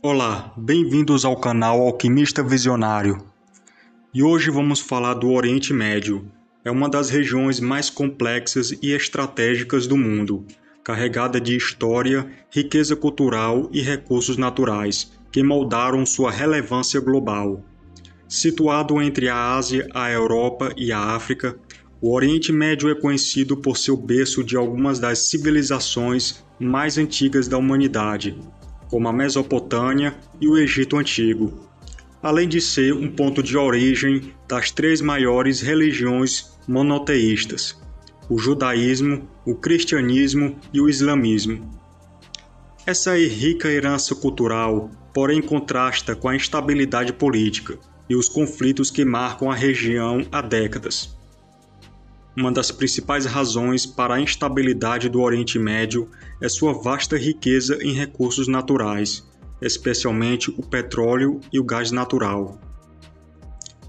Olá, bem-vindos ao canal Alquimista Visionário. E hoje vamos falar do Oriente Médio. É uma das regiões mais complexas e estratégicas do mundo, carregada de história, riqueza cultural e recursos naturais, que moldaram sua relevância global. Situado entre a Ásia, a Europa e a África, o Oriente Médio é conhecido por ser o berço de algumas das civilizações mais antigas da humanidade, como a Mesopotâmia e o Egito Antigo, além de ser um ponto de origem das três maiores religiões monoteístas: o judaísmo, o cristianismo e o islamismo. Essa rica herança cultural, porém, contrasta com a instabilidade política e os conflitos que marcam a região há décadas. Uma das principais razões para a instabilidade do Oriente Médio é sua vasta riqueza em recursos naturais, especialmente o petróleo e o gás natural.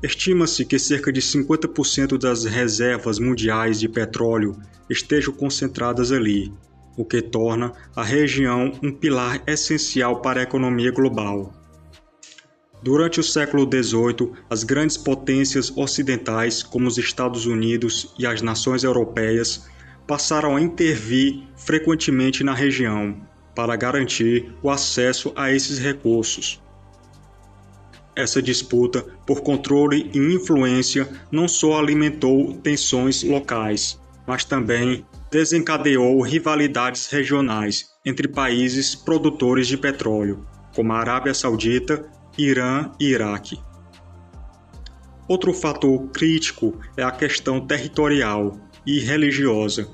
Estima-se que cerca de 50% das reservas mundiais de petróleo estejam concentradas ali, o que torna a região um pilar essencial para a economia global. Durante o século XVIII, as grandes potências ocidentais, como os Estados Unidos e as nações europeias, passaram a intervir frequentemente na região para garantir o acesso a esses recursos. Essa disputa por controle e influência não só alimentou tensões locais, mas também desencadeou rivalidades regionais entre países produtores de petróleo, como a Arábia Saudita, Irã e Iraque. Outro fator crítico é a questão territorial e religiosa.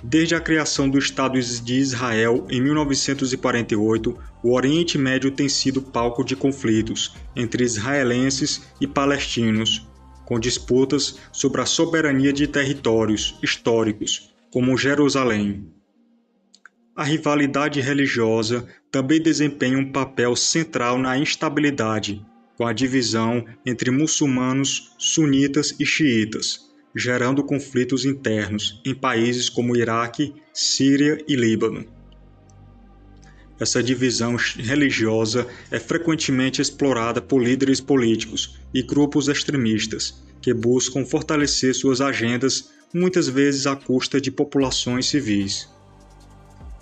Desde a criação do Estado de Israel em 1948, o Oriente Médio tem sido palco de conflitos entre israelenses e palestinos, com disputas sobre a soberania de territórios históricos, como Jerusalém. A rivalidade religiosa também desempenha um papel central na instabilidade, com a divisão entre muçulmanos, sunitas e xiitas, gerando conflitos internos em países como Iraque, Síria e Líbano. Essa divisão religiosa é frequentemente explorada por líderes políticos e grupos extremistas, que buscam fortalecer suas agendas, muitas vezes à custa de populações civis.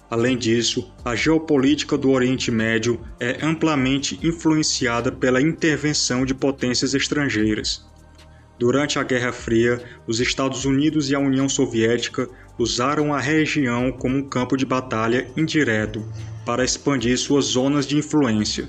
Além disso, a geopolítica do Oriente Médio é amplamente influenciada pela intervenção de potências estrangeiras. Durante a Guerra Fria, os Estados Unidos e a União Soviética usaram a região como um campo de batalha indireto para expandir suas zonas de influência.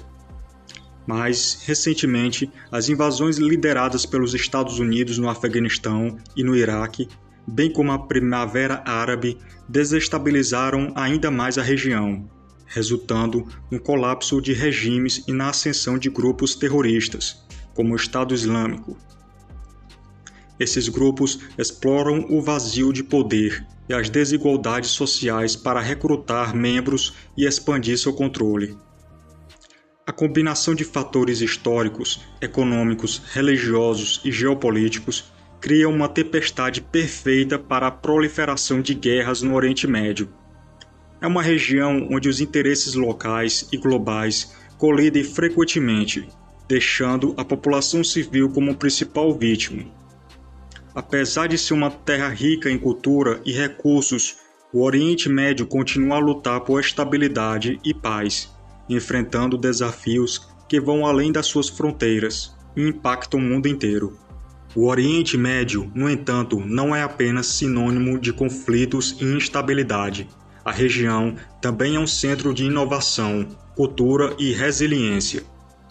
Mais recentemente, as invasões lideradas pelos Estados Unidos no Afeganistão e no Iraque, bem como a Primavera Árabe, desestabilizaram ainda mais a região, resultando no colapso de regimes e na ascensão de grupos terroristas, como o Estado Islâmico. Esses grupos exploram o vazio de poder e as desigualdades sociais para recrutar membros e expandir seu controle. A combinação de fatores históricos, econômicos, religiosos e geopolíticos cria uma tempestade perfeita para a proliferação de guerras no Oriente Médio. É uma região onde os interesses locais e globais colidem frequentemente, deixando a população civil como principal vítima. Apesar de ser uma terra rica em cultura e recursos, o Oriente Médio continua a lutar por estabilidade e paz, enfrentando desafios que vão além das suas fronteiras e impactam o mundo inteiro. O Oriente Médio, no entanto, não é apenas sinônimo de conflitos e instabilidade. A região também é um centro de inovação, cultura e resiliência.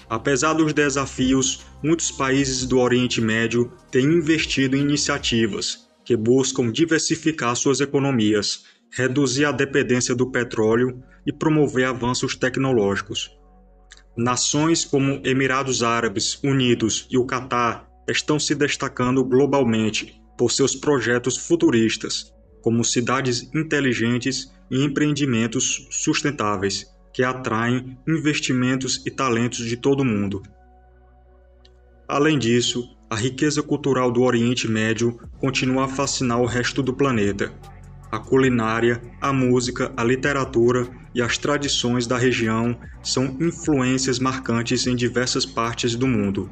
Apesar dos desafios, muitos países do Oriente Médio têm investido em iniciativas que buscam diversificar suas economias, reduzir a dependência do petróleo e promover avanços tecnológicos. Nações como Emirados Árabes Unidos e o Catar estão se destacando globalmente por seus projetos futuristas, como cidades inteligentes e empreendimentos sustentáveis, que atraem investimentos e talentos de todo o mundo. Além disso, a riqueza cultural do Oriente Médio continua a fascinar o resto do planeta. A culinária, a música, a literatura e as tradições da região são influências marcantes em diversas partes do mundo.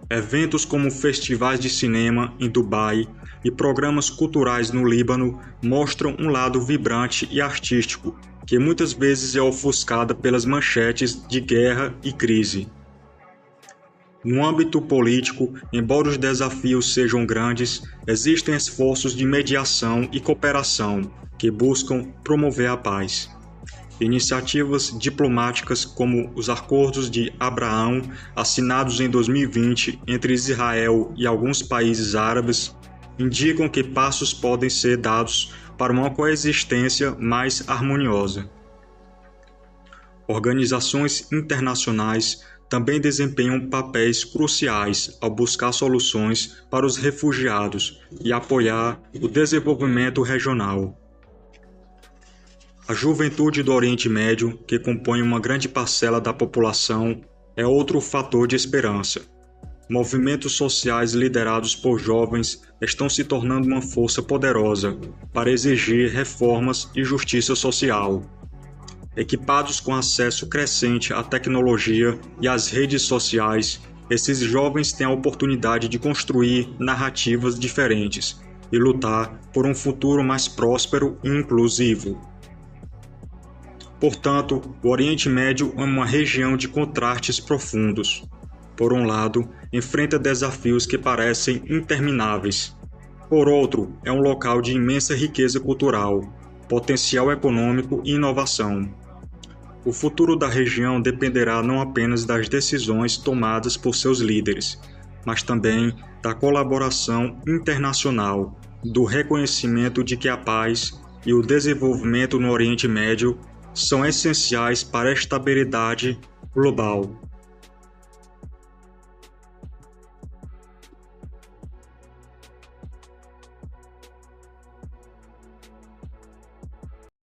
Eventos como festivais de cinema em Dubai e programas culturais no Líbano mostram um lado vibrante e artístico, que muitas vezes é ofuscado pelas manchetes de guerra e crise. No âmbito político, embora os desafios sejam grandes, existem esforços de mediação e cooperação que buscam promover a paz. Iniciativas diplomáticas como os Acordos de Abraão, assinados em 2020 entre Israel e alguns países árabes, indicam que passos podem ser dados para uma coexistência mais harmoniosa. Organizações internacionais também desempenham papéis cruciais ao buscar soluções para os refugiados e apoiar o desenvolvimento regional. A juventude do Oriente Médio, que compõe uma grande parcela da população, é outro fator de esperança. Movimentos sociais liderados por jovens estão se tornando uma força poderosa para exigir reformas e justiça social. Equipados com acesso crescente à tecnologia e às redes sociais, esses jovens têm a oportunidade de construir narrativas diferentes e lutar por um futuro mais próspero e inclusivo. Portanto, o Oriente Médio é uma região de contrastes profundos. Por um lado, enfrenta desafios que parecem intermináveis. Por outro, é um local de imensa riqueza cultural, potencial econômico e inovação. O futuro da região dependerá não apenas das decisões tomadas por seus líderes, mas também da colaboração internacional, do reconhecimento de que a paz e o desenvolvimento no Oriente Médio são essenciais para a estabilidade global.